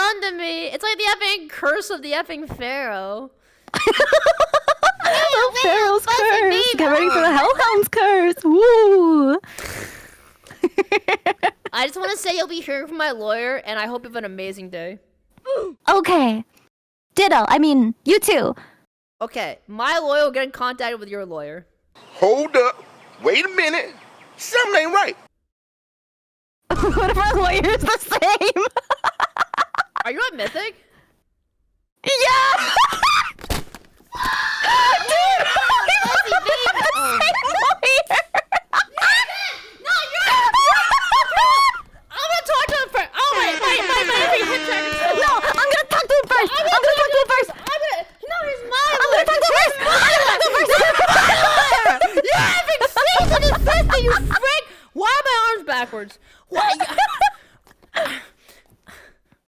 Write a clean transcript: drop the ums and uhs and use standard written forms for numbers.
on to me. It's like the effing curse of the effing pharaoh. The Pharaoh's curse. Get ready for the Hellhound's curse. Woo. I just want to say you'll be hearing from my lawyer, and I hope you have an amazing day. Okay. Ditto. I mean, you too. Okay, my lawyer will get in contact with your lawyer. Hold up. Wait a minute. Something ain't right. What if our lawyer's the same? Are you on Mythic?